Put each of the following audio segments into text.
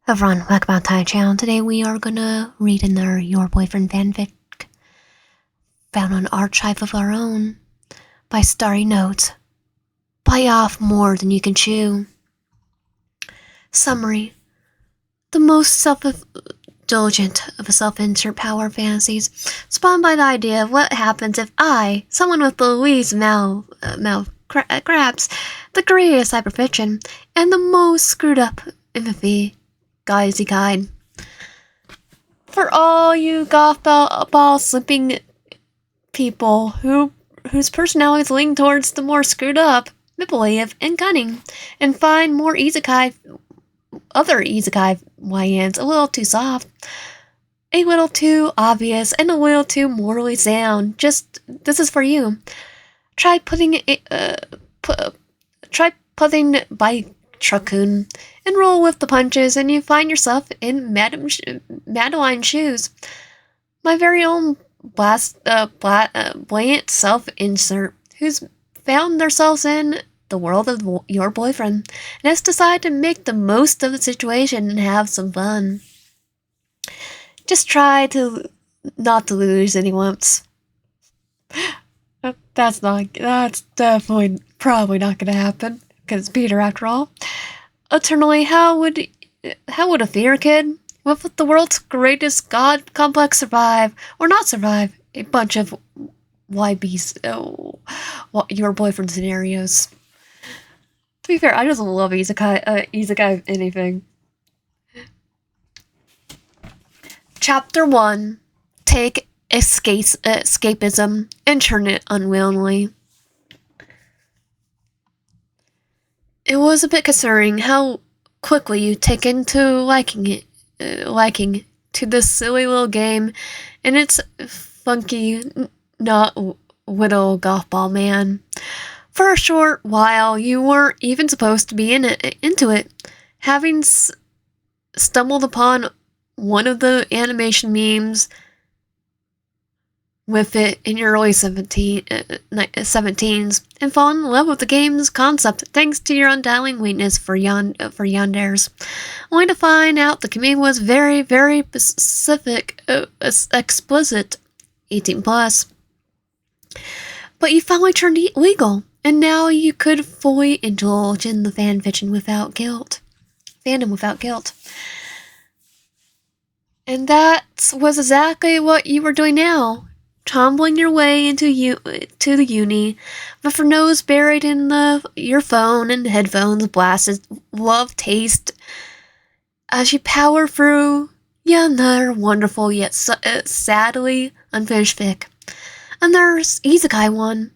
Everyone, welcome back to my channel. Today we are gonna read another Your Boyfriend fanfic found on Archive of Our Own by StarryNotes. Bite off more than you can chew. Summary. The most self-indulgent of self-insert power fantasies, spawned by the idea of what happens if I, someone with the least mouth grabs, the greatest hyperfiction, and the most screwed up empathy, guysy guide. For all you golf ball slipping people whose personalities lean towards the more screwed up, manipulative, and cunning, and find more other isekai YNs a little too soft, a little too obvious, and a little too morally sound. This is for you. Try putting by Truckun and roll with the punches, and you find yourself in Madeline's shoes. My very own buoyant self-insert, who's found themselves in the world of your boyfriend, and has decided to make the most of the situation and have some fun. Just try not to lose any once. That's definitely probably not gonna happen, because Peter, after all. Eternally, how would a fear kid with the world's greatest god complex survive or not survive a bunch of your boyfriend scenarios? To be fair, I just love isekai anything. Chapter 1. Take escapism and turn it unwillingly. It was a bit concerning how quickly you take into liking to this silly little game and its funky, not little golf ball man. For a short while, you weren't even supposed to be into it, having stumbled upon one of the animation memes with it in your early 17s and fall in love with the game's concept thanks to your undying weakness for yanderes, only to find out the community was very, very explicit, 18 plus. But you finally turned legal, and now you could fully indulge in the fandom without guilt. And that was exactly what you were doing now. Tumbling your way into the uni, with your nose buried in your phone and headphones blasted love taste as you power through yet another wonderful yet sadly unfinished fic. Another isekai one.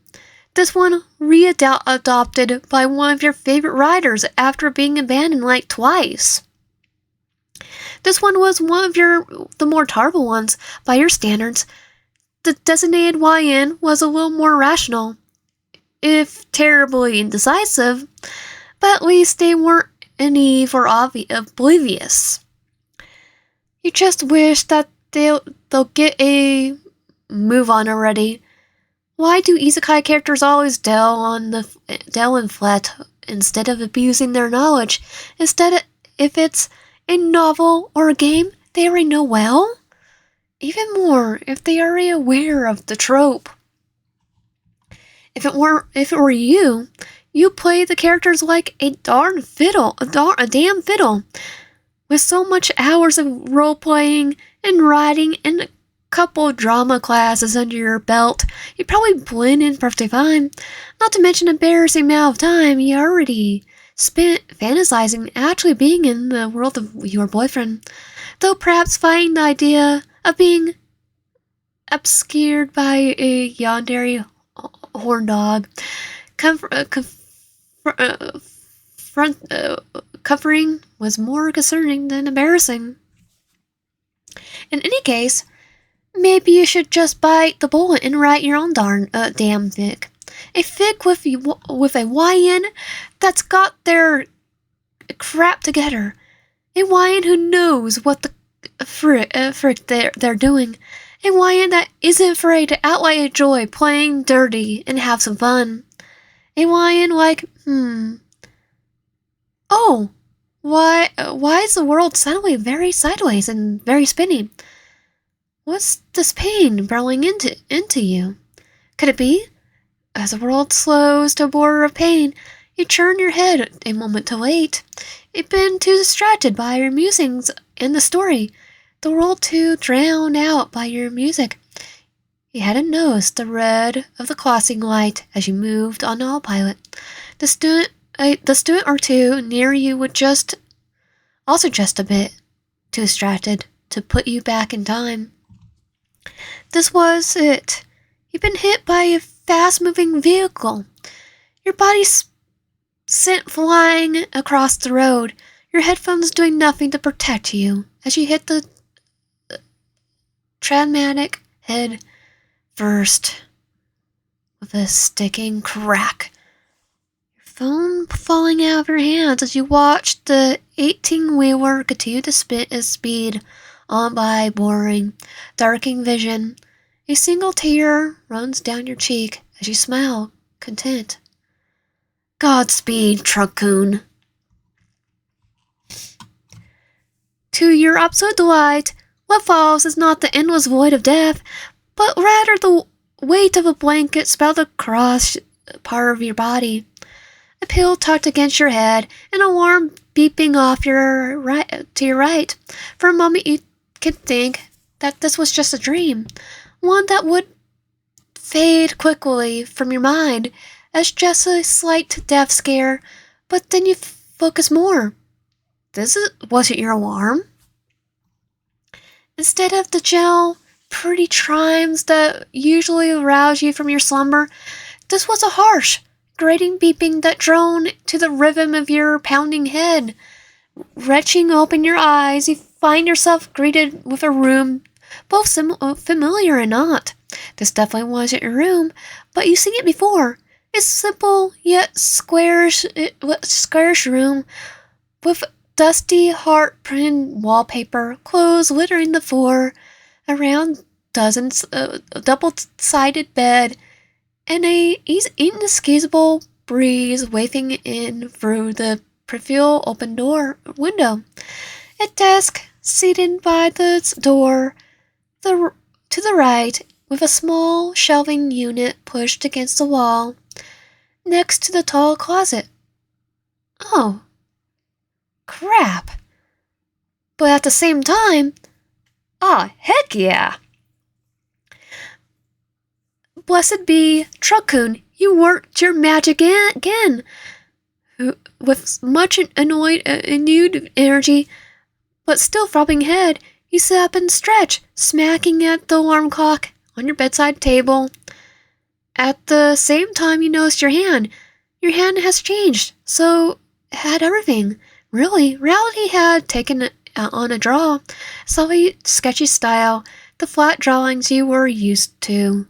This one adopted by one of your favorite writers after being abandoned like twice. This one was one of the more terrible ones by your standards. The designated YN was a little more rational, if terribly indecisive, but at least they weren't naive or oblivious. You just wish that they'll get a move on already. Why do isekai characters always delve and flat instead of abusing their knowledge? Instead, if it's a novel or a game they already know well? Even more, if they are already aware of the trope. If it were you, you play the characters like a damn fiddle, with so much hours of role-playing and writing and a couple drama classes under your belt. You probably blend in perfectly fine, not to mention an embarrassing amount of time you already spent fantasizing actually being in the world of your boyfriend, though perhaps finding the idea of being obscured by a yandere horn dog covering was more concerning than embarrassing. In any case, maybe you should just bite the bullet and write your own damn fic. A fic with a YN that's got their crap together. A YN who knows what the frick they're doing. A YN that isn't afraid to outright enjoy playing dirty and have some fun. A YN like, oh, Why is the world suddenly very sideways and very spinny? What's this pain burrowing into you? Could it be? As the world slows to a border of pain, you turn your head a moment to wait. You've been too distracted by your musings and the story, the world too drowned out by your music. You hadn't noticed the red of the crossing light as you moved on autopilot. The student or two near you would just a bit too distracted to put you back in time. This was it. You've been hit by a fast-moving vehicle. Your body sent flying across the road, your headphones doing nothing to protect you as you hit the traumatic head first with a sticking crack. Your phone falling out of your hands as you watch the 18-wheeler continue to spin its speed on by, boring, darkening vision. A single tear runs down your cheek as you smile, content. Godspeed, Truckoon. To your absolute delight, what follows is not the endless void of death, but rather the weight of a blanket spread across part of your body. A pill tucked against your head, and a warm beeping off your right. For a moment you can think that this was just a dream, one that would fade quickly from your mind as just a slight death scare, but then you focus more. Wasn't your alarm? Instead of the gentle, pretty chimes that usually arouse you from your slumber, this was a harsh, grating beeping that droned to the rhythm of your pounding head. Retching open your eyes, you find yourself greeted with a room both familiar and not. This definitely wasn't your room, but you've seen it before. It's simple yet squarish room with dusty heart-printed wallpaper, clothes littering the floor, around dozens double-sided bed, and a inexcusable breeze wafting in through the peripheral open window. A desk seated by the door to the right, with a small shelving unit pushed against the wall, next to the tall closet. Oh, crap. But at the same time, heck yeah. Blessed be Truckoon, you worked your magic again. With much renewed energy, but still throbbing head, you sit up and stretch, smacking at the alarm clock on your bedside table. At the same time, you notice your hand. Your hand has changed, so had everything. Really, reality had taken on a draw, slightly sketchy style, the flat drawings you were used to.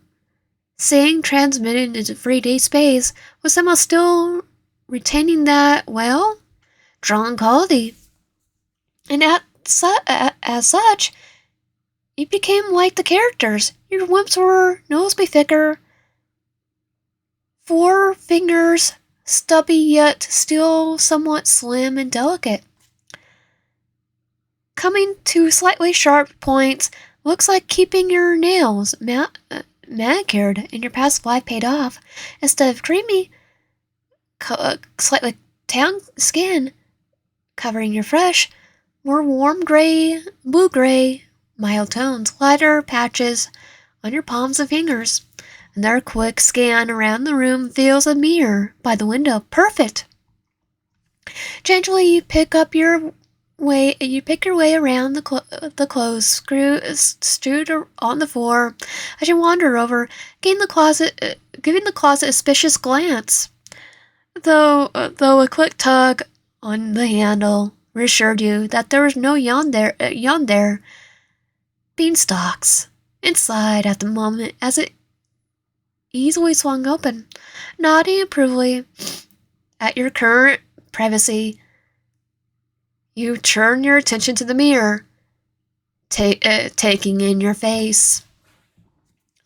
Seeing transmitted into 3D space was somehow still retaining that, drawn quality. And as such, you became like the characters. Your lips were noticeably thicker, 4 fingers, stubby yet still somewhat slim and delicate. Coming to slightly sharp points, looks like keeping your nails manicured in your past life paid off. Instead of creamy, slightly tan skin covering your fresh, more warm gray, blue-gray, mild tones, lighter patches on your palms and fingers. Another quick scan around the room reveals a mirror by the window. Perfect! Gently, you pick your way around the clothes strewed on the floor as you wander over, giving the closet a suspicious glance. Though a quick tug on the handle reassured you that there was no yawn there. Beanstalks inside at the moment as it easily swung open, nodding approvingly at your current privacy. You turn your attention to the mirror, taking in your face.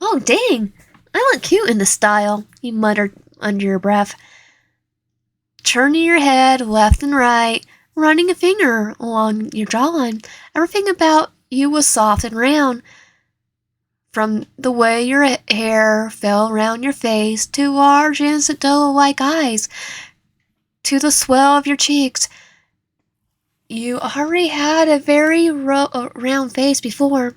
Oh, dang! I look cute in this style, you muttered under your breath. Turning your head left and right, running a finger along your jawline. Everything about you was soft and round. From the way your hair fell around your face, to large innocent doe-like eyes, to the swell of your cheeks. You already had a very round face before,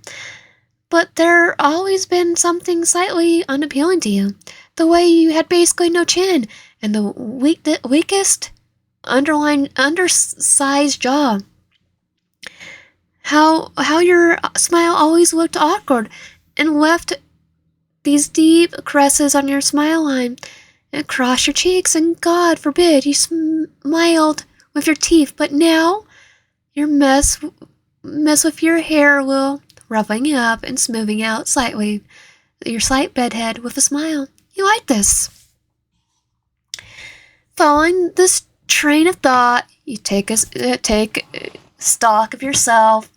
but there always been something slightly unappealing to you. The way you had basically no chin, and the weakest undersized jaw. How your smile always looked awkward and left these deep creases on your smile line and across your cheeks, and God forbid you smiled with your teeth. But now your mess with your hair a little, ruffling it up and smoothing out slightly your slight bedhead with a smile. You like this. Following this train of thought, you take stock of yourself.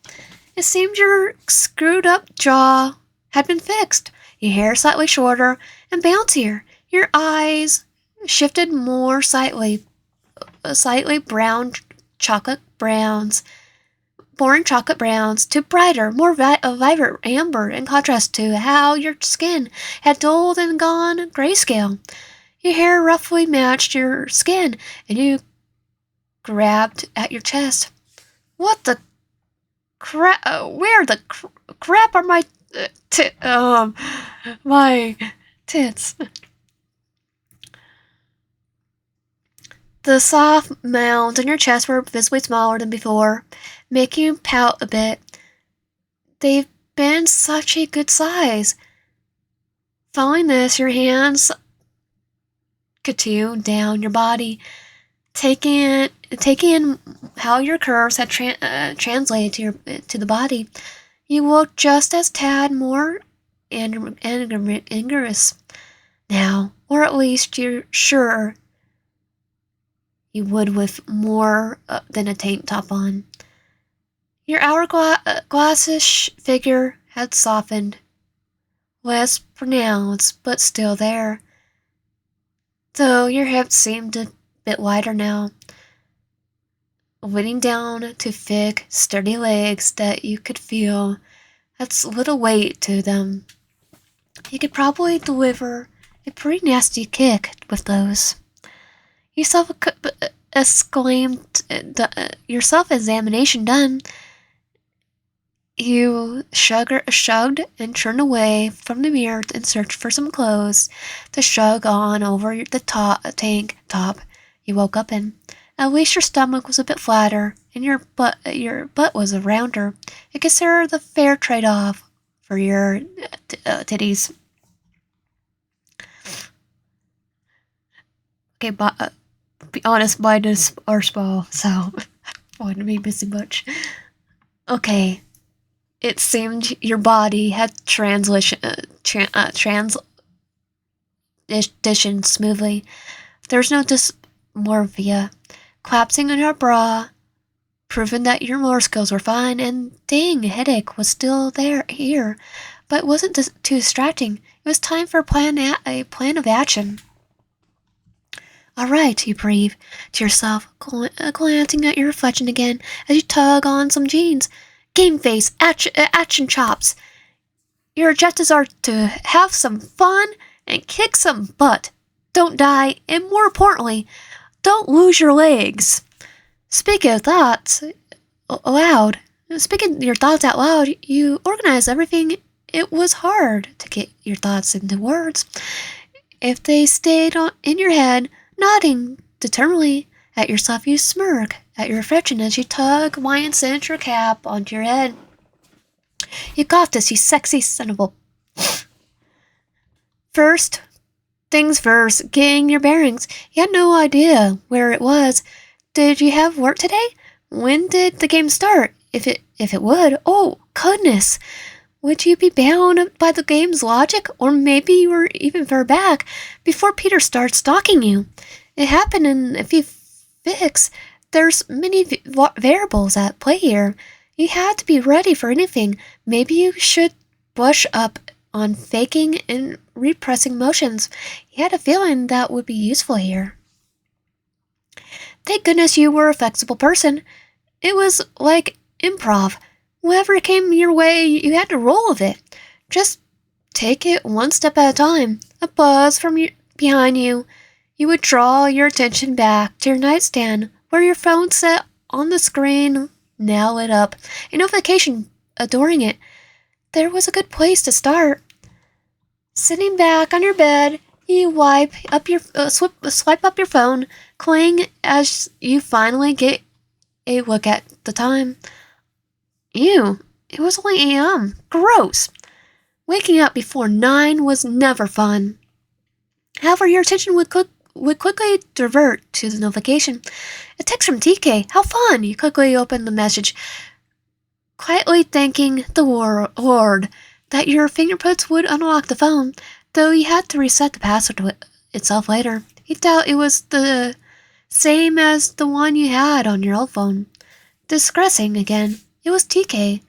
It seemed your screwed up jaw had been fixed, your hair slightly shorter and bouncier, your eyes shifted more slightly brown chocolate browns, boring chocolate browns, to brighter, more vibrant amber, in contrast to how your skin had dulled and gone grayscale. Your hair roughly matched your skin, and you grabbed at your chest. What the crap? Where the crap are my my tits? The soft mounds in your chest were visibly smaller than before, making you pout a bit. They've been such a good size. Following this, your hands continued down your body, taking in how your curves had translated to the body. You looked just as tad more angorous now, or at least you're sure you would with more than a tank top on. Your hourglass-ish figure had softened, less pronounced, but still there, though your hips seemed a bit wider now, leading down to thick, sturdy legs that you could feel had little weight to them. You could probably deliver a pretty nasty kick with those. Your self-examination done, you shrugged and turned away from the mirror and searched for some clothes to shrug on over the tank top you woke up in. At least your stomach was a bit flatter, and your butt was rounder. You consider the fair trade-off for your titties. Okay, but be honest, mine are small, so I wouldn't be missing much. Okay, it seemed your body had transitioned smoothly. There's no dysmorphia collapsing in your bra, proving that your motor skills were fine, and dang, headache was still here, but it wasn't too distracting. It was time for a plan of action. All right, you breathe to yourself, glancing at your reflection again as you tug on some jeans. Game face, action chops. Your objectives are to have some fun and kick some butt. Don't die, and more importantly, don't lose your legs. Speaking your thoughts out loud, you organize everything. It was hard to get your thoughts into words. If they stayed in your head, nodding determinedly at yourself, you smirk at your reflection as you tug, and cinch your cap onto your head. You got this, you sexy son of a... First things first, getting your bearings. You had no idea where it was. Did you have work today? When did the game start? If it would, oh goodness, would you be bound by the game's logic? Or maybe you were even far back before Peter starts stalking you. It happened in a few fix. There's many variables at play here. You had to be ready for anything. Maybe you should brush up on faking and repressing motions. You had a feeling that would be useful here. Thank goodness you were a flexible person. It was like improv. Whatever came your way, you had to roll with it. Just take it one step at a time. A buzz from behind you. You would draw your attention back to your nightstand, where your phone sat on the screen, now lit up. A notification adoring it. There was a good place to start. Sitting back on your bed, you swipe up your phone, cling as you finally get a look at the time. Ew, it was only a.m. Gross. Waking up before 9 was never fun. However, your attention would quickly divert to the notification. A text from TK. How fun! You quickly opened the message, quietly thanking the Lord that your fingerprints would unlock the phone, though you had to reset the password itself later. You doubt it was the same as the one you had on your old phone. Digressing again, it was TK.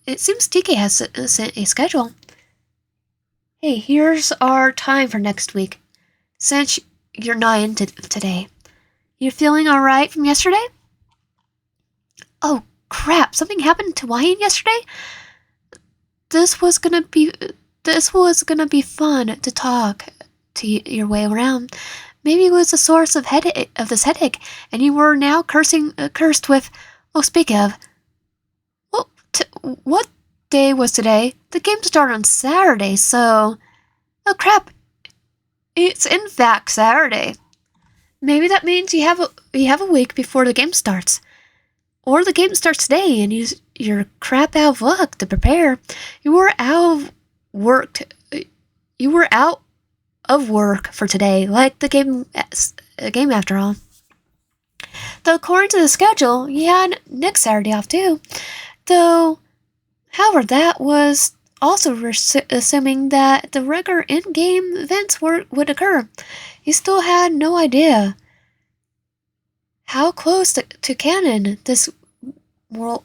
It seems TK has sent a schedule. Hey, here's our time for next week. Since you're not in today. You feeling alright from yesterday? Oh, crap, something happened to Wayne yesterday? This was gonna be fun to talk to your way around. Maybe it was the source of this headache, and you were now cursed with. Oh, speak of. Well, what day was today? The game started on Saturday, so. Oh crap! It's in fact Saturday. Maybe that means you have a week before the game starts, or the game starts today, and you're crap out of luck to prepare. You were out of work. You were out of work for today, like the game after all. Though according to the schedule, you had next Saturday off too. Though, however, that was also assuming that the regular in-game events would occur. You still had no idea how close to canon this world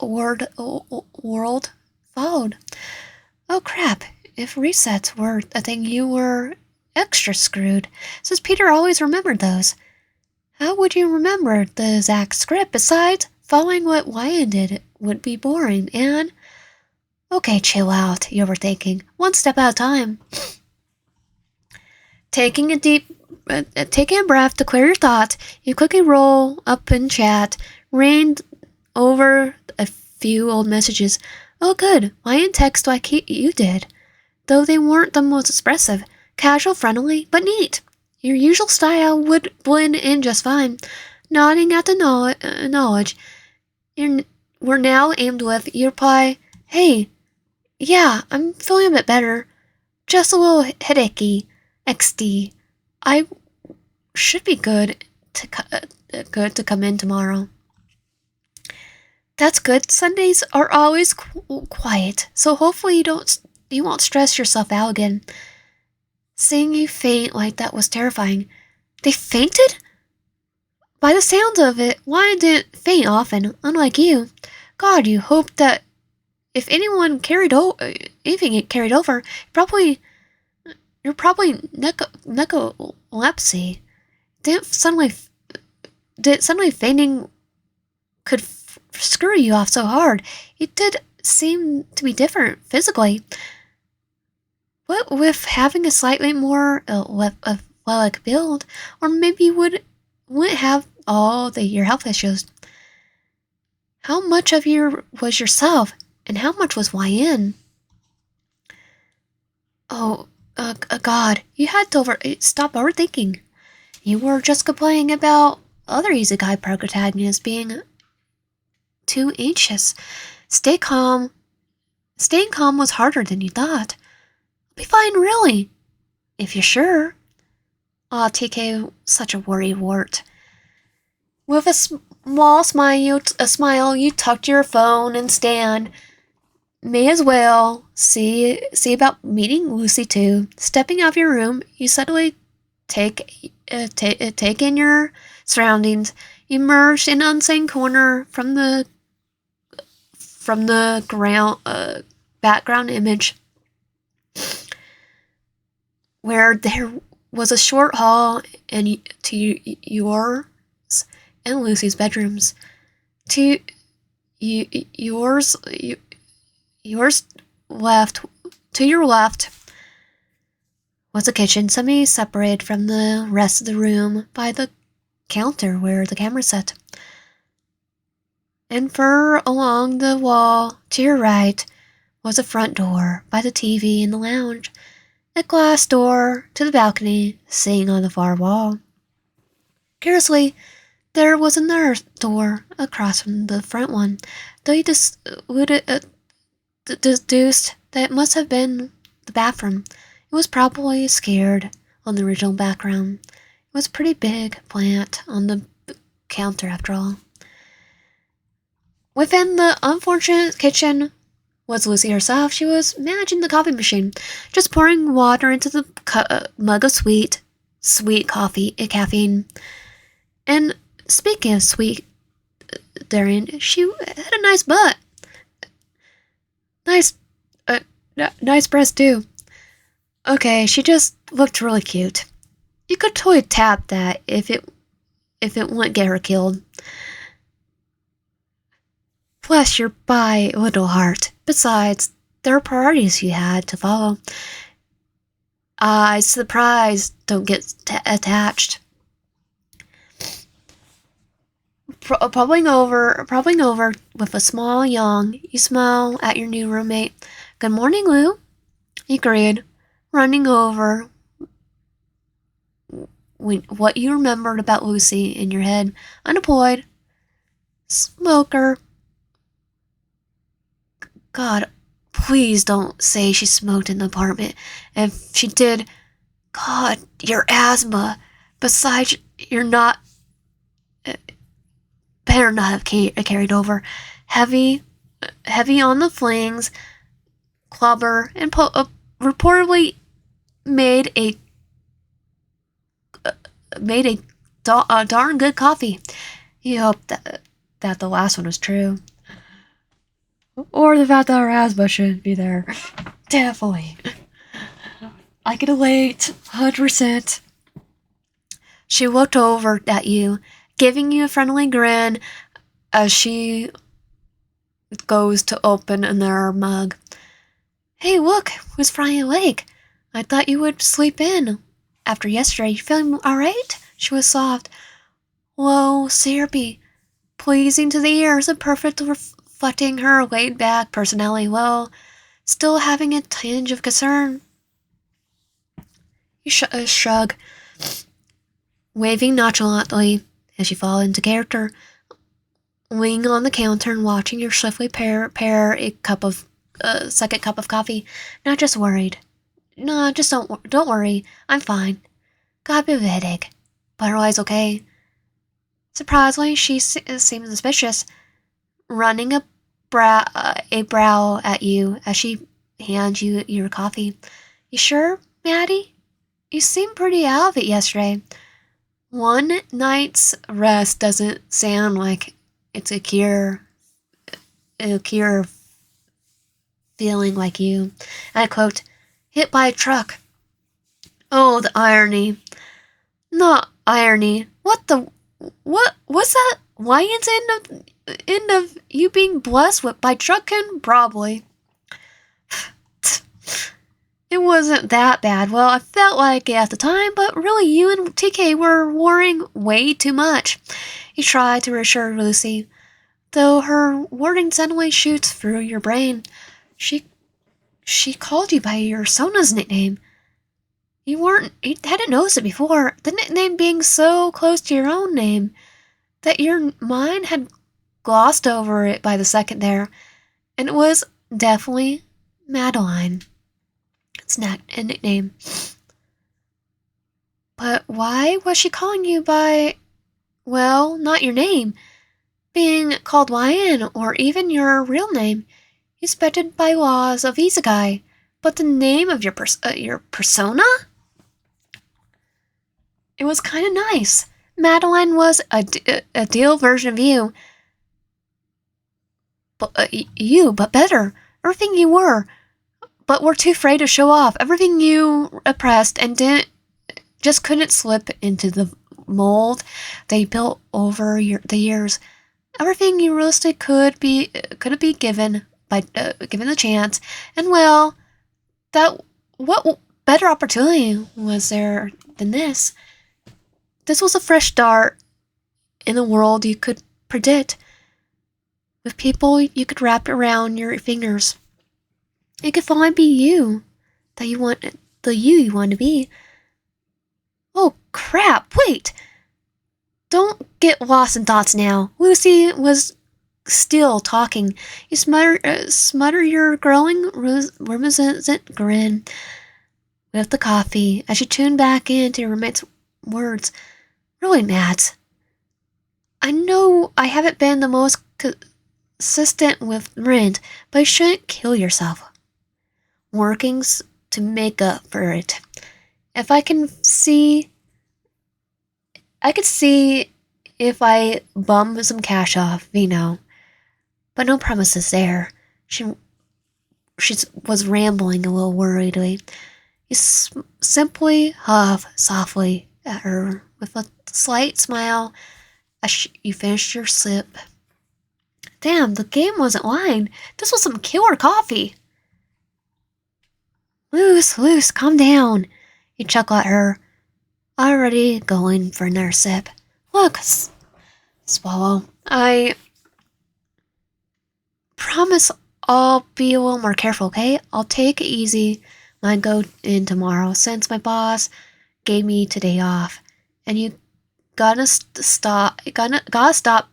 followed. Oh crap, if resets were a thing, you were extra screwed, since Peter always remembered those. How would you remember the exact script? Besides, following what Wyan did would be boring, and... Okay, chill out, you were thinking. One step at a time. Taking a breath to clear your thoughts, you quickly roll up in chat, reigned over a few old messages. Oh good, Wyan text like you did. Though they weren't the most expressive. Casual, friendly, but neat. Your usual style would blend in just fine. Nodding at the knowledge we're now aimed with, you reply, Hey, yeah, I'm feeling a bit better. Just a little headachy. XD. I should be good to come in tomorrow. That's good. Sundays are always quiet, so hopefully you won't stress yourself out again. Seeing you faint like that was terrifying. They fainted? By the sounds of it, Wyan didn't faint often, unlike you. God, you hoped that if anything carried over, you're probably narcolepsy. Did suddenly fainting could screw you off so hard? It did seem to be different physically. What with having a slightly more athletic build, or maybe you wouldn't have all your health issues. How much of you was yourself, and how much was Wyan? Oh, God, you had to stop overthinking. You were just complaining about other Isekai protagonists being too anxious. Staying calm was harder than you thought. I'll be fine, really. If you're sure. Aw, TK, such a worry wart. With a small smile, you tucked your phone and stand. May as well see about meeting Lucy too. Stepping out of your room, you suddenly take in your surroundings. Emerged in an unseen corner from the background image, where there was a short hall, and to your and Lucy's bedrooms. To yours left, to your left was a kitchen, semi-separated from the rest of the room by the counter where the camera sat. And further along the wall to your right was a front door by the TV in the lounge, a glass door to the balcony sitting on the far wall. Curiously, there was another door across from the front one, though you deduced that it must have been the bathroom. It was probably scared on the original background. It was a pretty big plant on the counter after all. Within the unfortunate kitchen was Lucy herself. She was managing the coffee machine, just pouring water into the mug of sweet coffee, caffeine. And speaking of sweet, Darian, she had a nice butt. Nice breast too. Okay, she just looked really cute. You could totally tap that if it wouldn't get her killed. Bless your by little heart. Besides, there are priorities you had to follow. I surprised don't get attached. Probing over with a small yawn, you smile at your new roommate. Good morning, Lou. He agreed, running over what you remembered about Lucy in your head. Unemployed. Smoker. God, please don't say she smoked in the apartment. If she did, God, your asthma. Besides, you're not... better not have carried over. Heavy on the flings, clubber, and reportedly made a darn good coffee. You hope that the last one was true. Or the fact that her asthma shouldn't be there. Definitely. I can relate, 100%. She looked over at you, giving you a friendly grin as she goes to open another mug. Hey, look, who's frying awake? I thought you would sleep in. After yesterday, you feeling alright? She was soft, low, syrupy, pleasing to the ears, and perfect reflecting her laid-back personality while still having a tinge of concern. You shrug, waving nonchalantly as you fall into character, leaning on the counter and watching your swiftly pair a second cup of coffee. Not just worried. No, just don't worry. I'm fine. Got a bit of a headache, but otherwise okay. Surprisingly, she seems suspicious, running a brow at you as she hands you your coffee. You sure, Maddie? You seemed pretty out of it yesterday. One night's rest doesn't sound like it's a cure feeling like you. I quote, hit by a truck. Oh, the irony. Not irony. What's that lion's end of you being blessed by trucking? Probably. It wasn't that bad. Well, I felt like it at the time, but really you and TK were worrying way too much. He tried to reassure Lucy, though her wording suddenly shoots through your brain. She called you by your Sona's nickname. You hadn't noticed it before, the nickname being so close to your own name that your mind had glossed over it by the second there, and it was definitely Madeline. It's not a nickname. But why was she calling you by, well, not your name? Being called YN, or even your real name, is expected by laws of Isekai, but the name of your persona? It was kind of nice. Madeline was a ideal version of you. But better. Everything you were. But were too afraid to show off. Everything you oppressed and couldn't slip into the mold they built over the years. Everything you realistically could be given by given the chance, and well, that what better opportunity was there than this? This was a fresh start in a world you could predict, with people you could wrap around your fingers. It could finally be you that you want, the you want to be. Oh crap! Wait. Don't get lost in thoughts now. Lucy was still talking. You smutter your growing reminiscent grin with the coffee as you tuned back into your roommate's words. Really, Matt. I know I haven't been the most consistent with rent, but you shouldn't kill yourself. Workings to make up for it. If I could see if I bum some cash off, but no promises there. She was rambling a little worriedly. You simply huff softly at her with a slight smile as you finished your sip. Damn, the game wasn't lying. This was some killer coffee. Luce, calm down. You chuckle at her, already going for another sip. Look, swallow. I promise I'll be a little more careful, okay? I'll take it easy when I go in tomorrow, since my boss gave me today off. And you gotta stop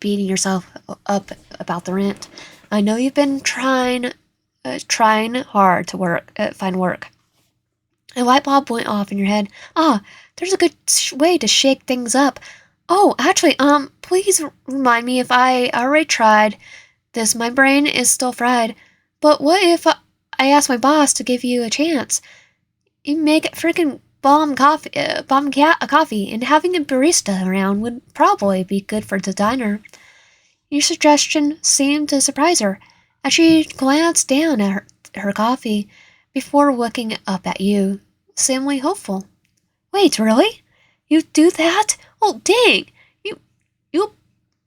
beating yourself up about the rent. I know you've been trying hard to find work. A light bulb went off in your head. There's a good way to shake things up. Oh, actually, please remind me if I already tried this. My brain is still fried. But what if I ask my boss to give you a chance? You make freaking bomb coffee, and having a barista around would probably be good for the diner. Your suggestion seemed to surprise her, as she glanced down at her coffee before looking up at you, seemingly hopeful. Wait, really? You do that? Oh, dang!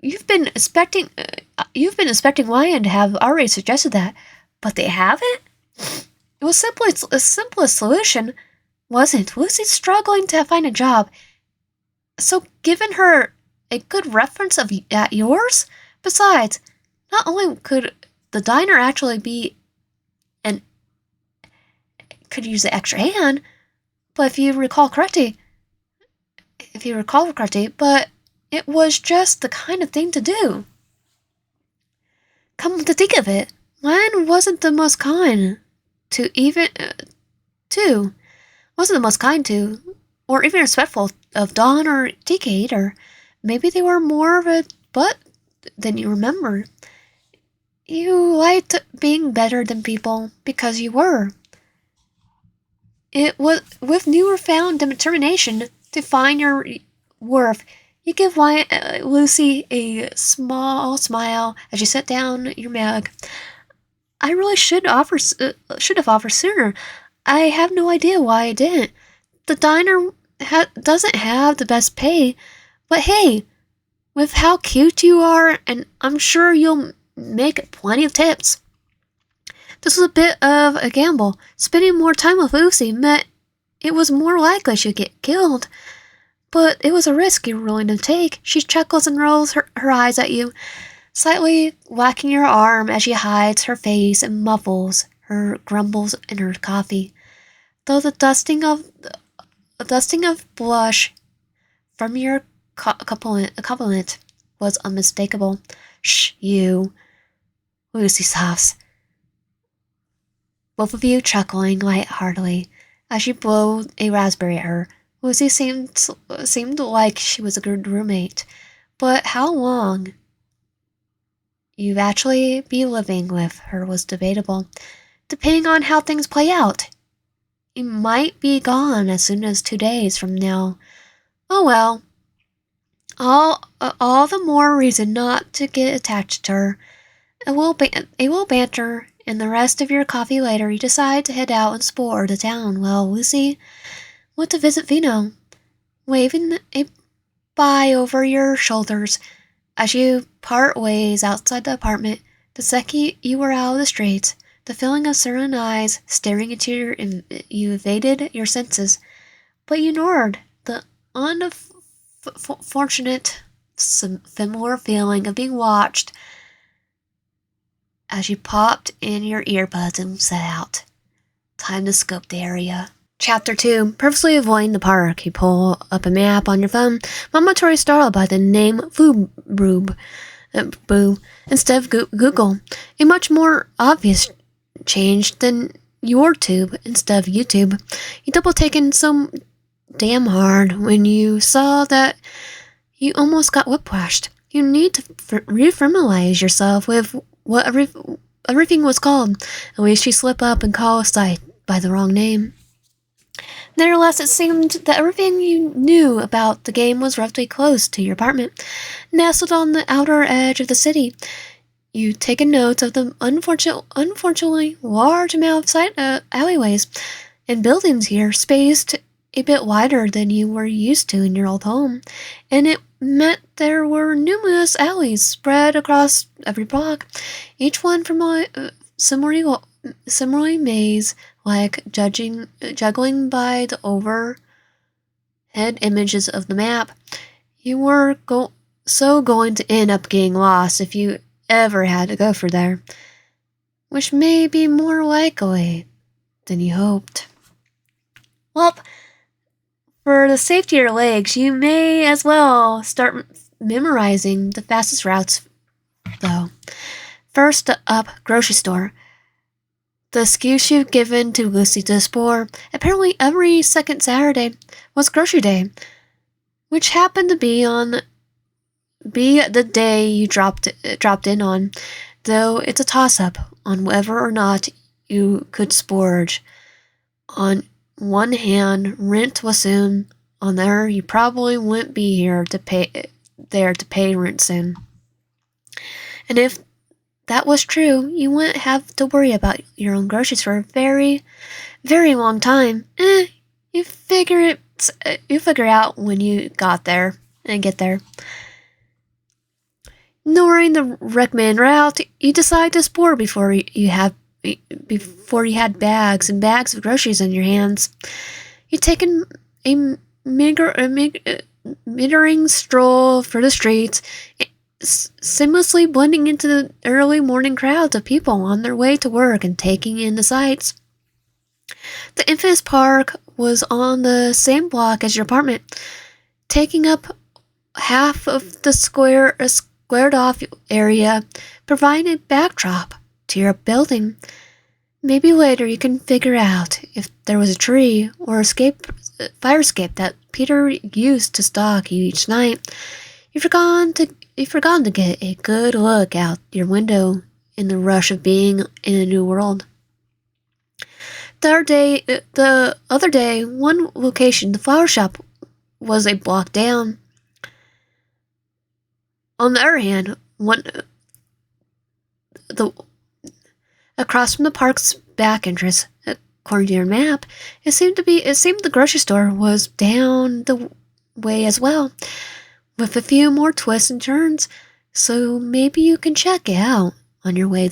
You've been expecting Lion to have already suggested that, but they haven't. It was simply a simplest solution, wasn't Lucy struggling to find a job? So, given her a good reference at yours. Besides, not only could the diner actually be could use the extra hand, but if you recall correctly, but it was just the kind of thing to do. Come to think of it, Lion wasn't the most kind or even respectful of Dawn or TK either. Maybe they were more of a butt than you remember. You liked being better than people because you were. It was with newfound determination to find your worth. You give Lucy a small smile as you set down your mug. I really should have offered sooner. I have no idea why I didn't. The diner doesn't have the best pay, but hey, with how cute you are, and I'm sure you'll make plenty of tips. This was a bit of a gamble. Spending more time with Lucy meant it was more likely she'd get killed. But it was a risk you were willing to take. She chuckles and rolls her eyes at you, slightly whacking your arm as she hides her face and muffles her grumbles in her coffee. Though the dusting of blush from your compliment was unmistakable. Shh, you. Lucy soughs. Both of you chuckling lightheartedly as you blow a raspberry at her. Lucy seemed like she was a good roommate, but how long you'd actually be living with her was debatable, depending on how things play out. You might be gone as soon as 2 days from now. Oh well. All the more reason not to get attached to her. A little banter and the rest of your coffee later, you decide to head out and explore the town while Lucy went to visit Vino, waving a by over your shoulders. As you part ways outside the apartment, the second you were out of the streets, the feeling of certain eyes staring into you evaded your senses, but you ignored the unfortunate, familiar feeling of being watched as you popped in your earbuds and set out. Time to scope the area. Chapter 2. Purposely avoiding the park. You pull up a map on your phone, momentarily startled by the name Boo instead of Google. A much more obvious change than your tube instead of YouTube. You double-taken so damn hard when you saw that you almost got whiplashed. You need to refamiliarize yourself with what everything was called. At least you slip up and call a site by the wrong name. Nevertheless, it seemed that everything you knew about the game was roughly close to your apartment, nestled on the outer edge of the city. You'd taken notes of the unfortunately large amount of alleyways and buildings here, spaced a bit wider than you were used to in your old home, and it meant there were numerous alleys spread across every block, each one from a similarly maze-like, juggling by the overhead images of the map. You were going to end up getting lost if you ever had to go through there, which may be more likely than you hoped. Well, for the safety of your legs, you may as well start memorizing the fastest routes, though. First up, grocery store. The excuse you've given to Lucy to explore. Apparently every second Saturday was grocery day, which happened to be the day you dropped in on, though it's a toss-up on whether or not you could splurge. On one hand, rent was soon. On the other, you probably wouldn't be here to pay rent soon. And if that was true, you wouldn't have to worry about your own groceries for a very, very long time. You figure out when you get there. Knowing the recommended route, you decide to explore before you had bags and bags of groceries in your hands. You've taken a meandering stroll through the streets, seamlessly blending into the early morning crowds of people on their way to work and taking in the sights. The infamous park was on the same block as your apartment, taking up half of the squared off area, providing a backdrop to your building. Maybe later you can figure out if there was a tree or fire escape that Peter used to stalk you each night. You've forgotten to get a good look out your window in the rush of being in a new world. The other day, one location, the flower shop, was a block down. On the other hand, across from the park's back entrance, according to your map, it seemed the grocery store was down the way as well, with a few more twists and turns. So maybe you can check it out on your way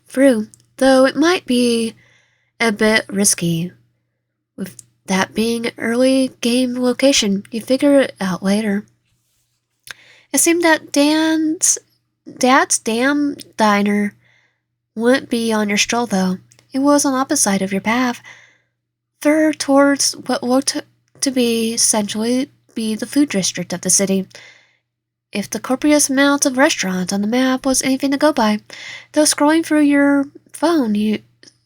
through. Though it might be a bit risky, with that being an early game location. You figure it out later. It seemed that Dad's Damn Diner wouldn't be on your stroll, though. It was on the opposite side of your path, further towards what looked to be essentially be the food district of the city. If the copious amount of restaurants on the map was anything to go by, though scrolling through your phone, you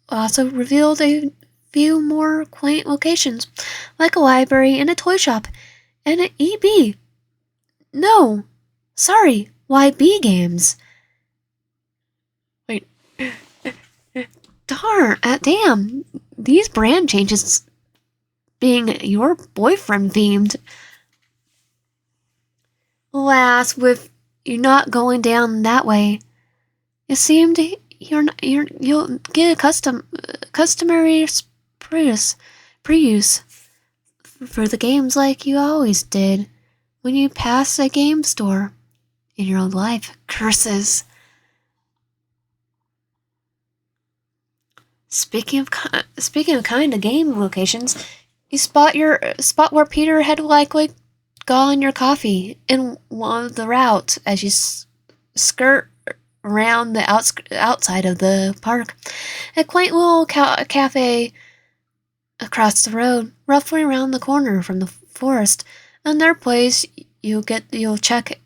also revealed a few more quaint locations, like a library and a toy shop, and an EB. No, sorry, YB games. Wait, damn, these brand changes being your boyfriend themed. Alas, with you not going down that way, it seemed you'll get a customary Prius for the games like you always did when you passed a game store in your own life. Curses. Speaking of kind of game locations, you spot where Peter had likely gone your coffee in one of the routes as you skirt around the outside of the park. A quaint little cafe across the road, roughly around the corner from the forest. Another place you'll check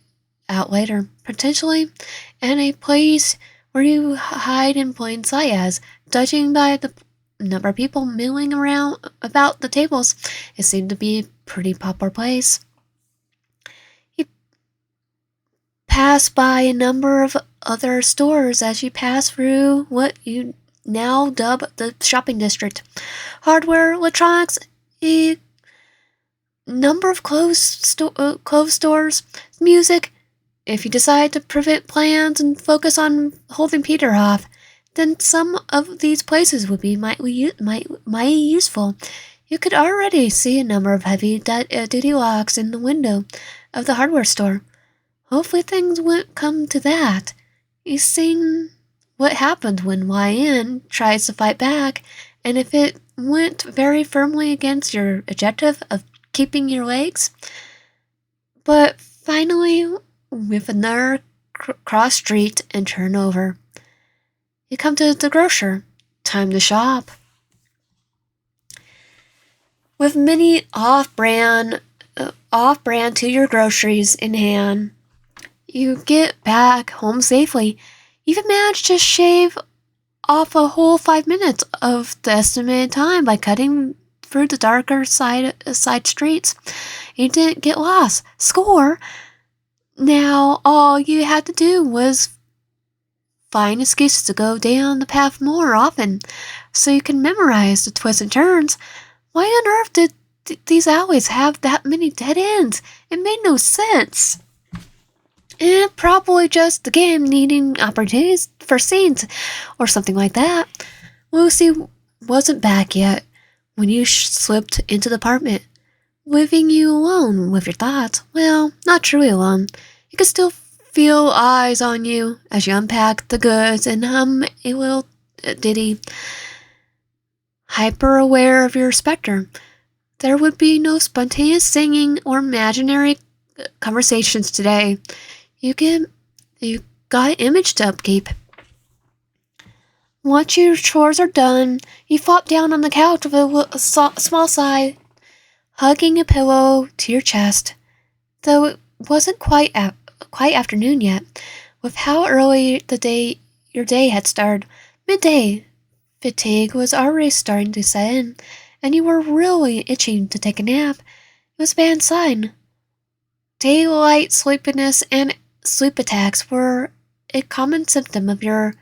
out later, potentially, and a place where you hide in plain sight as, judging by the number of people milling around about the tables, it seemed to be a pretty popular place. You pass by a number of other stores as you pass through what you now dub the shopping district. Hardware, electronics, a number of clothes stores, music. If you decide to pivot plans and focus on holding Peter off, then some of these places would be mighty useful. You could already see a number of heavy duty locks in the window of the hardware store. Hopefully things won't come to that. You've seen what happens when YN tries to fight back, and if it went very firmly against your objective of keeping your legs. But finally, with another cross street and turn over, you come to the grocer. Time to shop. With many off-brand to your groceries in hand, you get back home safely. You've managed to shave off a whole 5 minutes of the estimated time by cutting through the darker side streets. You didn't get lost. Score! Now all you had to do was find excuses to go down the path more often, so you can memorize the twists and turns. Why on earth did these alleys have that many dead ends? It made no sense. And probably just the game needing opportunities for scenes, or something like that. Lucy wasn't back yet when you slipped into the apartment, leaving you alone with your thoughts. Well, not truly alone. You could still feel eyes on you as you unpack the goods and hum a little ditty. Hyper aware of your specter, there would be no spontaneous singing or imaginary conversations today. You got an image to upkeep. Once your chores are done, you flop down on the couch with a small sigh, hugging a pillow to your chest. Though it wasn't quite afternoon yet, with how early your day had started. Midday fatigue was already starting to set in, and you were really itching to take a nap. It was a bad sign. Daylight sleepiness and sleep attacks were a common symptom of your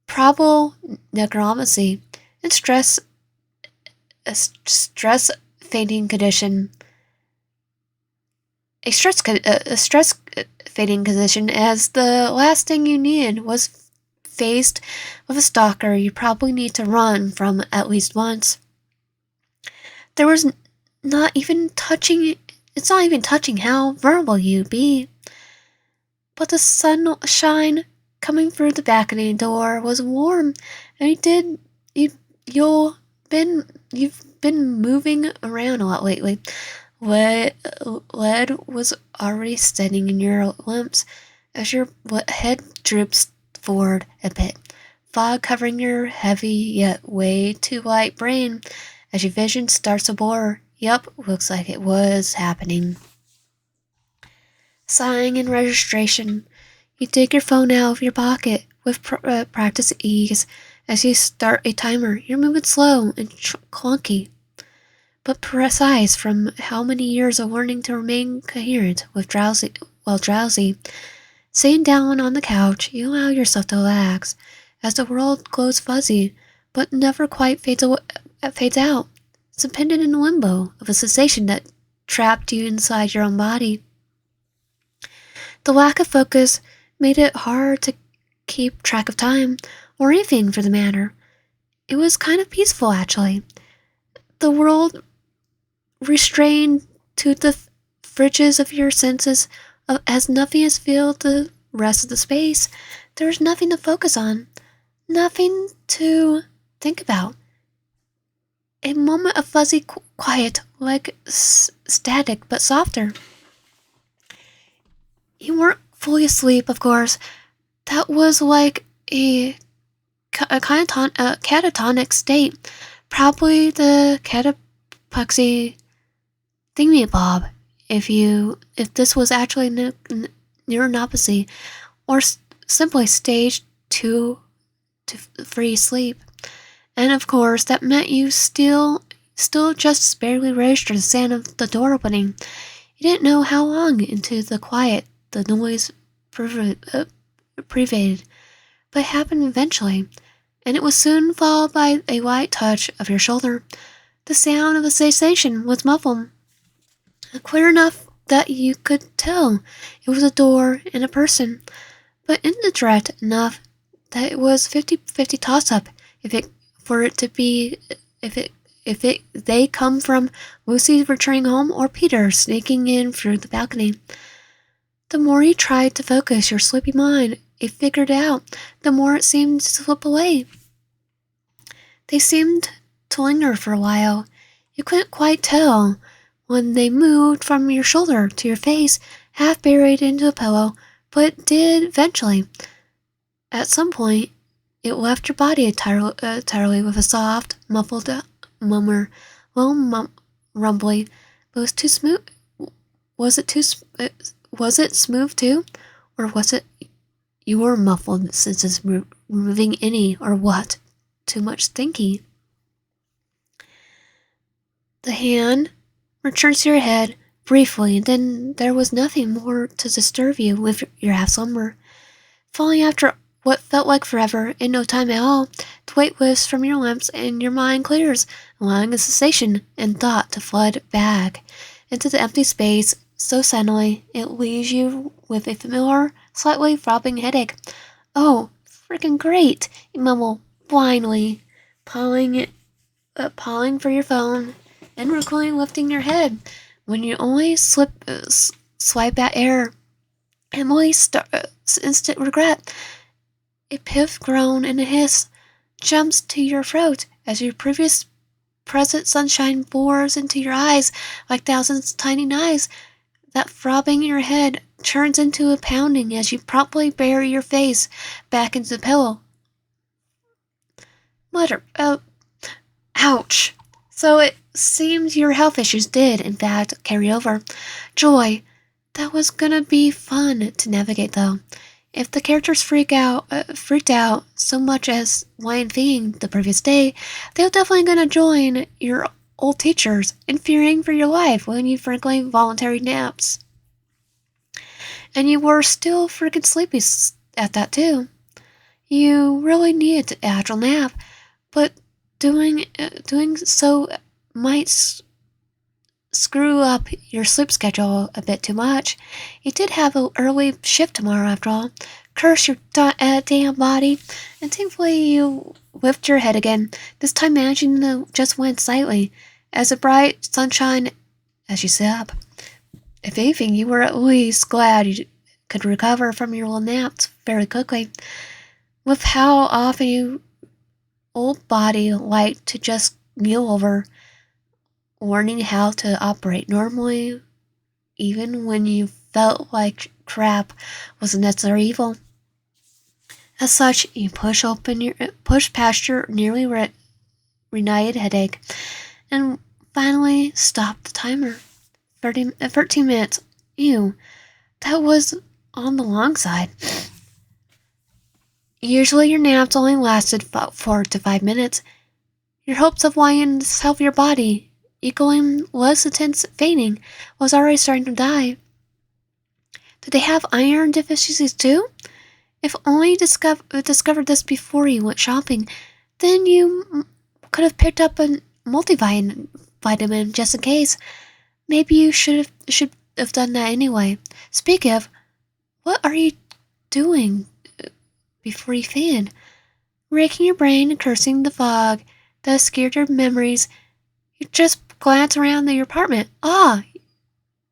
probable necromancy and stress fading condition. A stress fading condition, as the last thing you needed was faced with a stalker you probably need to run from at least once. There was not even touching. It's not even touching how vulnerable you'd be. But the sunshine coming through the balcony door was warm, and you've been moving around a lot lately. Lead was already setting in your limbs as your head droops forward a bit, fog covering your heavy yet way too light brain as your vision starts to blur. Yup, looks like it was happening. Sighing in registration, you take your phone out of your pocket with practice ease as you start a timer. You're moving slow and clunky, but precise from how many years of learning to remain coherent while drowsy. Sitting down on the couch, you allow yourself to relax as the world glows fuzzy, but never quite fades out, suspended in the limbo of a sensation that trapped you inside your own body. The lack of focus made it hard to keep track of time, or anything for the matter. It was kind of peaceful, actually. The world restrained to the fridges of your senses as nothing has filled the rest of the space. There's nothing to focus on, nothing to think about. A moment of fuzzy quiet, like static but softer. You weren't fully asleep, of course. That was like a catatonic state. Probably the cataplexy thingy-bob, if this was actually neuronopathy, or simply stage 2 to free sleep. And of course, that meant you still just barely registered the sound of the door opening. You didn't know how long into the quiet the noise pervaded, but it happened eventually, and it was soon followed by a light touch of your shoulder. The sound of the cessation was muffled, clear enough that you could tell it was a door and a person, but indirect enough that it was 50-50 toss-up if they come from Lucy returning home or Peter sneaking in through the balcony. The more you tried to focus your sleepy mind, it figured out, the more it seemed to slip away. They seemed to linger for a while. You couldn't quite tell when they moved from your shoulder to your face, half buried into a pillow, but it did eventually. At some point, it left your body entirely with a soft, muffled murmur, rumbly, but it was too smooth. Was it smooth too, or was it your muffled senses removing any or what? Too much thinking. The hand returned to your head briefly, and then there was nothing more to disturb you with your half slumber. Falling after what felt like forever, in no time at all, the weight lifts from your limbs and your mind clears, allowing a cessation and thought to flood back into the empty space so suddenly it leaves you with a familiar, slightly throbbing headache. Oh, freaking great! You mumble blindly, pawing for your phone and recoiling, lifting your head when you only swipe at air. Emily instant regret. A piff groan and a hiss jumps to your throat as your previous present sunshine bores into your eyes like thousands of tiny knives. That throbbing in your head turns into a pounding as you promptly bury your face back into the pillow. Mutter, ouch. So it seems your health issues did, in fact, carry over. Joy. That was gonna be fun to navigate, though. If the characters freaked out so much as Lion Thing the previous day, they were definitely gonna join your old teachers in fearing for your life when you frankly voluntary naps. And you were still freaking sleepy at that too. You really needed an actual nap, but doing so might screw up your sleep schedule a bit too much. You did have an early shift tomorrow after all. Curse your damn body. And thankfully you lift your head again, this time managing to just win slightly, as the bright sunshine as you sit up. If anything, you were at least glad you could recover from your little naps very quickly. With how often your old body liked to just kneel over, learning how to operate normally, even when you felt like crap was a necessary evil. As such, you push past your nearly reunited headache, and finally stop the timer. 13 minutes. Ew, that was on the long side. Usually your naps only lasted about 4 to 5 minutes. Your hopes of wanting to help your body, equaling less intense fainting, was already starting to die. Did they have iron deficiencies too? If only you discovered this before you went shopping, then you could have picked up a multivitamin just in case. Maybe you should have done that anyway. Speak of, what are you doing before you fainted? Raking your brain and cursing the fog that scared your memories. You just glance around your apartment. Ah,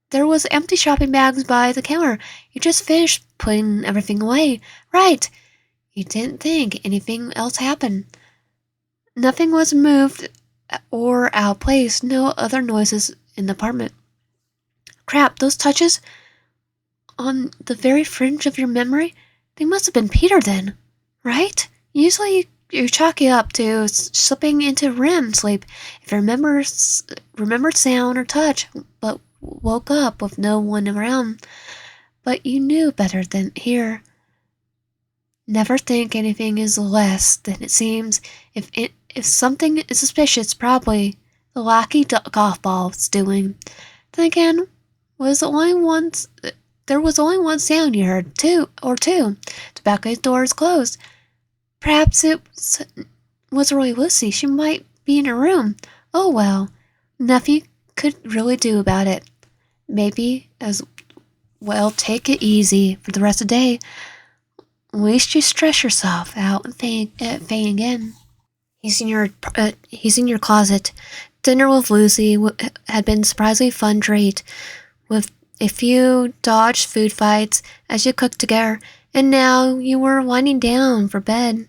there was empty shopping bags by the counter. You just finished putting everything away. Right. You didn't think anything else happened. Nothing was moved or out of place. No other noises in the apartment. Crap, those touches on the very fringe of your memory, they must have been Peter then, right? Usually you chalk it up to slipping into REM sleep if you remembered sound or touch, but woke up with no one around. But you knew better than here. Never think anything is less than it seems. If something is suspicious, probably the lackey golf ball's doing. Then again, was the only one. There was only one sound you heard, two. The balcony door is closed. Perhaps it was really Lucy. She might be in her room. Oh well, nothing could really do about it. Maybe as well take it easy for the rest of the day. At least you stress yourself out and faint again. He's in your closet. Dinner with Lucy had been a surprisingly fun treat, with a few dodged food fights as you cooked together, and now you were winding down for bed.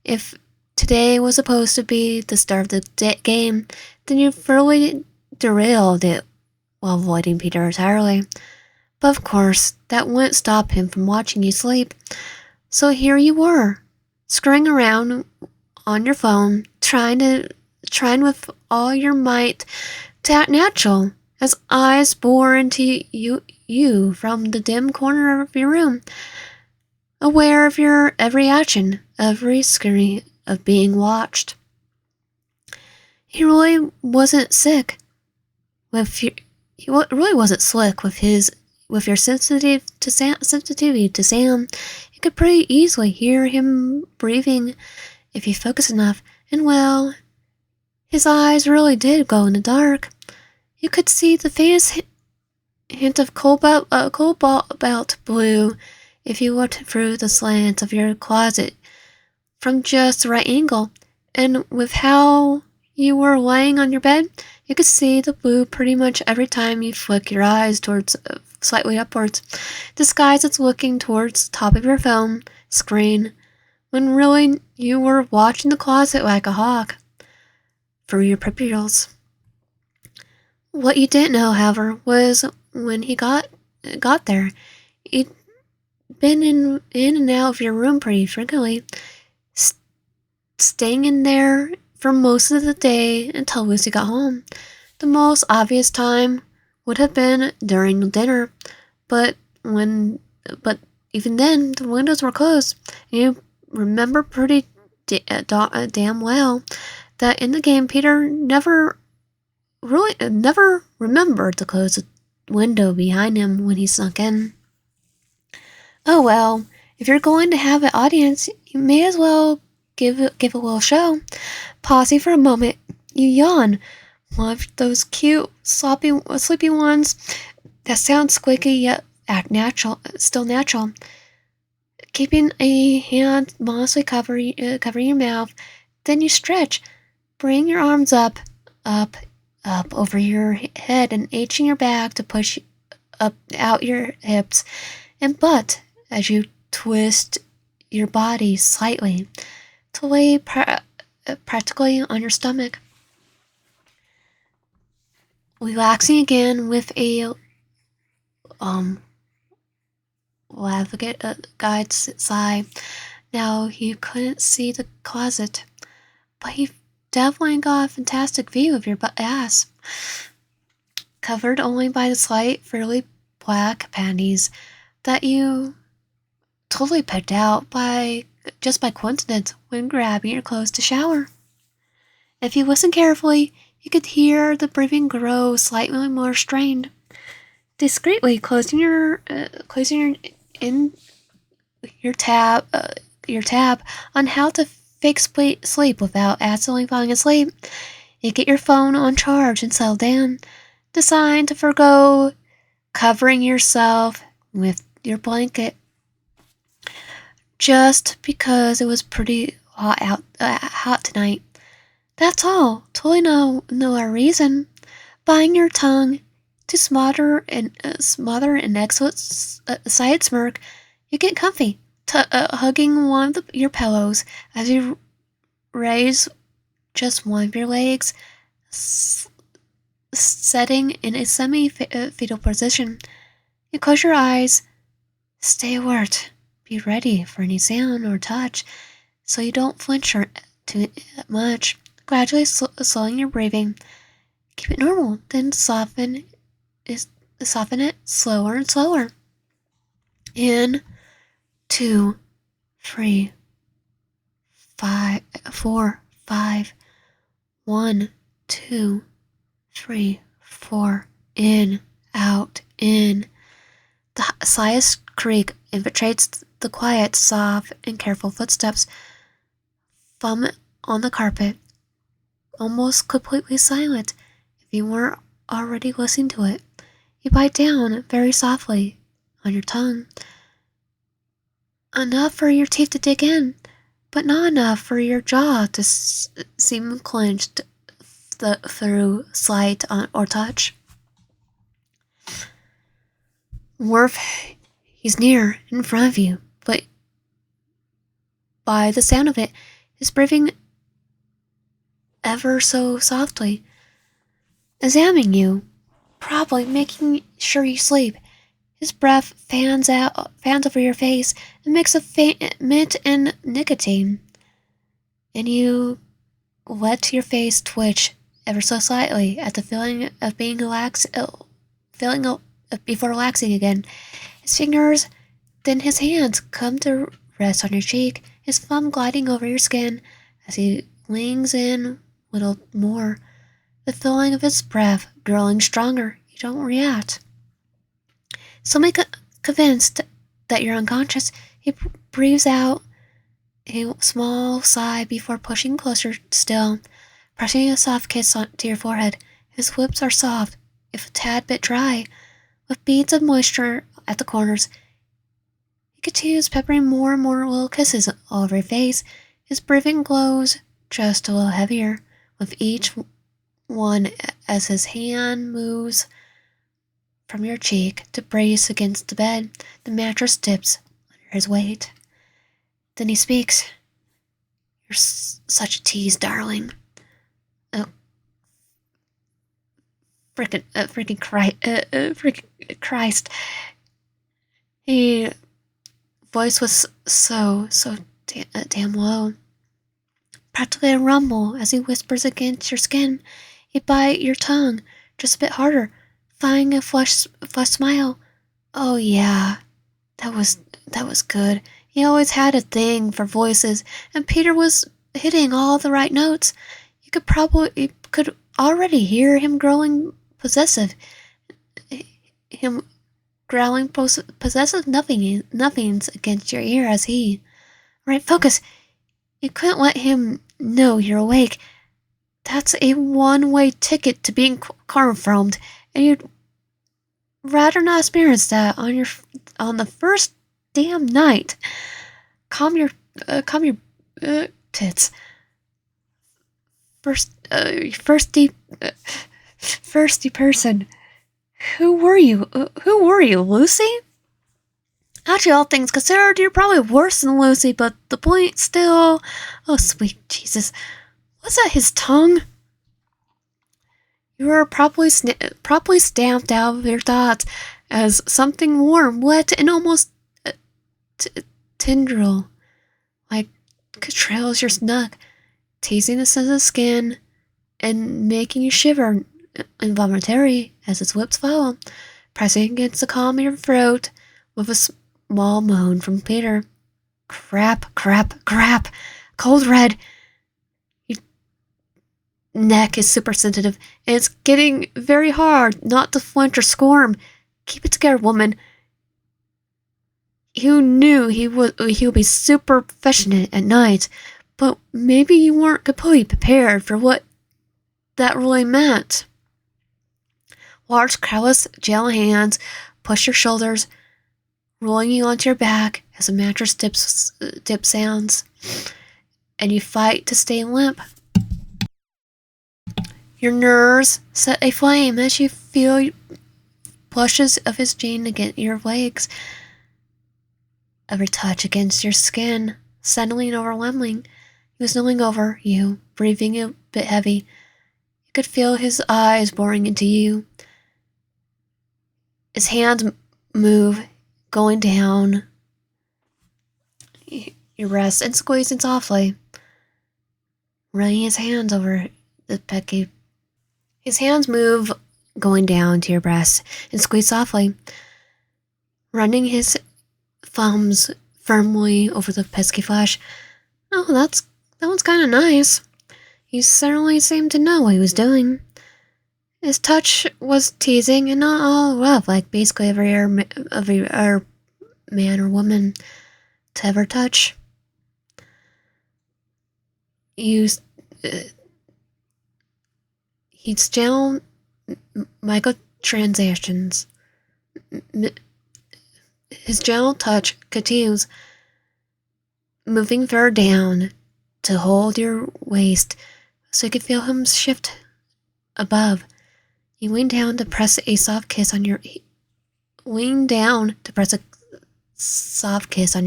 If today was supposed to be the start of the game, then you thoroughly derailed it while avoiding Peter entirely. But of course, that wouldn't stop him from watching you sleep. So here you were, screwing around on your phone, trying with all your might to act natural, as eyes bore into you from the dim corner of your room, aware of your every action, every scurry of being watched. He really wasn't sick really wasn't slick with your sensitivity to sound. You could pretty easily hear him breathing if you focus enough, and well, his eyes really did glow in the dark. You could see the faintest hint of cobalt blue if you looked through the slants of your closet from just the right angle, and with how you were lying on your bed, you could see the blue pretty much every time you flick your eyes towards slightly upwards, disguised as looking towards the top of your phone screen, when really you were watching the closet like a hawk through your pupils. What you didn't know, however, was when he got there, he'd been in and out of your room pretty frequently, staying in there for most of the day until Lucy got home. The most obvious time would have been during dinner, but even then the windows were closed, and you remember pretty damn well that in the game Peter never remembered to close the window behind him when he snuck in. Oh well, if you're going to have an audience, you may as well give a little show. Pausing for a moment, you yawn. One of those cute, sleepy ones that sound squeaky yet act still natural. Keeping a hand modestly covering your mouth, then you stretch. Bring your arms up over your head and arching your back to push out your hips and butt as you twist your body slightly to lay practically on your stomach. Relaxing again with a guide's sigh. Now he couldn't see the closet, but he definitely got a fantastic view of your ass, covered only by the slight, fairly black panties that you totally picked out by coincidence when grabbing your clothes to shower. If you listen carefully, you could hear the breathing grow slightly more strained. Discreetly closing your tab on how to fix sleep without accidentally falling asleep. You get your phone on charge and settle down, decide to forgo covering yourself with your blanket just because it was pretty hot tonight. That's all. Totally no reason. biting your tongue to smother an exit side smirk. You get comfy, hugging one of your pillows as you raise just one of your legs, setting in a semi-fetal position. You close your eyes, stay alert, be ready for any sound or touch, so you don't flinch too much. Gradually slowing your breathing. Keep it normal, then soften it slower and slower. In 2, 3, 5, 4, 5. 1, 2, 3, 4. In, out, in. The slightest creak infiltrates the quiet, soft, and careful footsteps. Thumb on the carpet, almost completely silent if you weren't already listening to it. You bite down very softly on your tongue. Enough for your teeth to dig in, but not enough for your jaw to seem clenched through sight or touch. Worf, he's near, in front of you, but by the sound of it, his breathing ever so softly, examining you, probably making sure you sleep. His breath fans over your face and makes a faint mint and nicotine, and you let your face twitch ever so slightly at the feeling of being relaxed, before relaxing again. His fingers, then his hands, come to rest on your cheek, his thumb gliding over your skin as he leans in a little more. The feeling of his breath growing stronger. You don't react. Suddenly convinced that you're unconscious, he breathes out a small sigh before pushing closer still, pressing a soft kiss to your forehead. His lips are soft, if a tad bit dry, with beads of moisture at the corners. He continues peppering more and more little kisses all over your face. His breathing glows just a little heavier with each one as his hand moves from your cheek to brace against the bed. The mattress dips under his weight. Then he speaks. You're such a tease, darling. Freaking Christ. His voice was so damn low. Practically a rumble as he whispers against your skin. You bite your tongue just a bit harder, finding a flushed smile. Oh yeah, that was good. He always had a thing for voices, and Peter was hitting all the right notes. You could already hear him growing possessive. Him growling possessive nothings against your ear as he... Right, focus. You couldn't let him know you're awake. That's a one-way ticket to being confirmed, and you'd rather not experience that on the first damn night. Calm your tits. Firsty person. Who were you? Lucy? Actually, all things considered, you're probably worse than Lucy, but the point still... Oh, sweet Jesus. Was that his tongue? You were properly stamped out of your thoughts as something warm, wet, and almost tendril, like trails your neck, teasing the sensitive skin and making you shiver involuntarily as its lips follow, pressing against the calm of your throat with a small moan from Peter. Crap. Cold red. Your neck is super sensitive, and it's getting very hard not to flinch or squirm. Keep it together, woman. You knew he would be super affectionate at night, but maybe you weren't completely prepared for what that really meant. Large, callous, gel hands push your shoulders, rolling you onto your back as the mattress dip sounds, and you fight to stay limp. Your nerves set aflame as you feel blushes of his jean against your legs. Every touch against your skin, suddenly and overwhelming. He was kneeling over you, breathing a bit heavy. You could feel his eyes boring into you. His hands move, going down your breast and squeezing softly, running his hands over the pecky. His hands move, going down to your breast and squeeze softly, running his thumbs firmly over the pesky flesh. Oh, that one's kind of nice. He certainly seemed to know what he was doing. His touch was teasing and not all rough, like basically every man or woman to ever touch. He's gentle microtransactions. His gentle touch continues, moving further down to hold your waist so you can feel him shift above. You lean down to press a soft kiss on your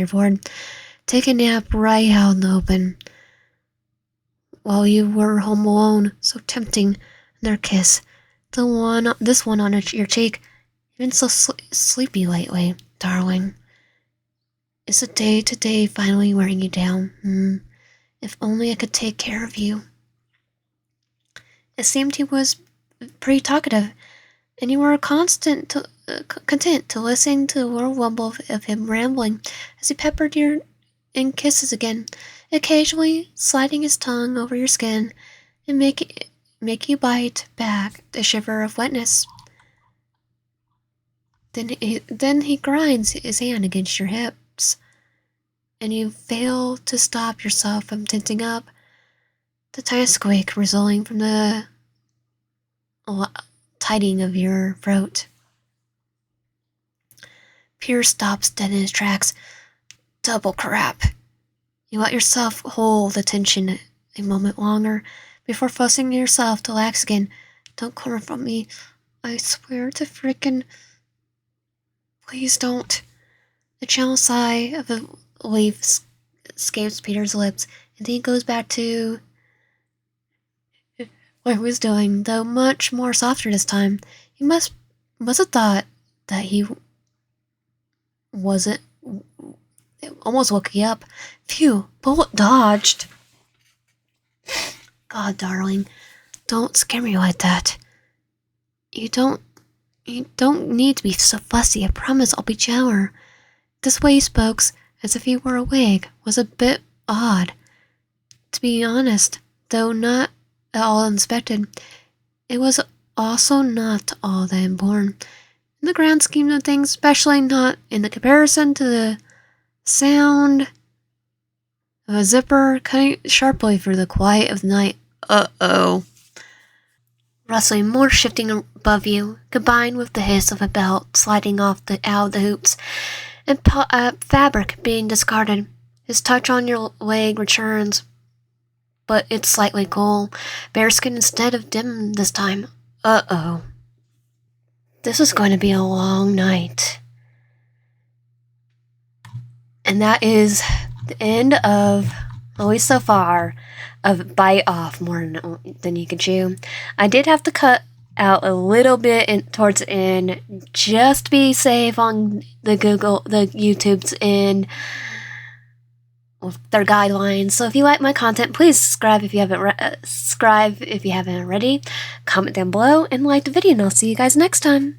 forehead. Take a nap right out in the open. While you were home alone, so tempting, another kiss. This one on your cheek. You've been so sleepy lately, darling. Is the day-to-day finally wearing you down? If only I could take care of you. It seemed he was pretty talkative, and you were content to listen to the little rumble of him rambling as he peppered you in kisses again, occasionally sliding his tongue over your skin and make you bite back the shiver of wetness. Then he grinds his hand against your hips, and you fail to stop yourself from tensing up, the tiny squeak resulting from the tightening of your throat. Pierce stops dead in his tracks. Double crap. You let yourself hold the tension a moment longer before forcing yourself to relax again. Don't corner from me. I swear to frickin'. Please don't. The gentle sigh of a leaf escapes Peter's lips, and then he goes back to what he was doing, though much more softer this time. He must have thought that he wasn't. It almost woke you up. Phew, bullet dodged. God, darling, don't scare me like that. You don't need to be so fussy. I promise I'll be gentler. This way he spoke, as if he were awake, was a bit odd. To be honest, though not at all unexpected, it was also not all that important. In the grand scheme of things, especially not in the comparison to the sound of a zipper cutting sharply through the quiet of the night. Uh-oh. Rustling more shifting above you, combined with the hiss of a belt sliding out of the hoops, and fabric being discarded. His touch on your leg returns, but it's slightly cool, bearskin instead of dim this time. Uh-oh. This is going to be a long night. And that is the end of, at least so far, of Bite Off More Than You Can Chew. I did have to cut out a little bit towards the end, just to be safe on the YouTube's end with their guidelines. So if you like my content, please subscribe if you haven't already. Comment down below and like the video, and I'll see you guys next time.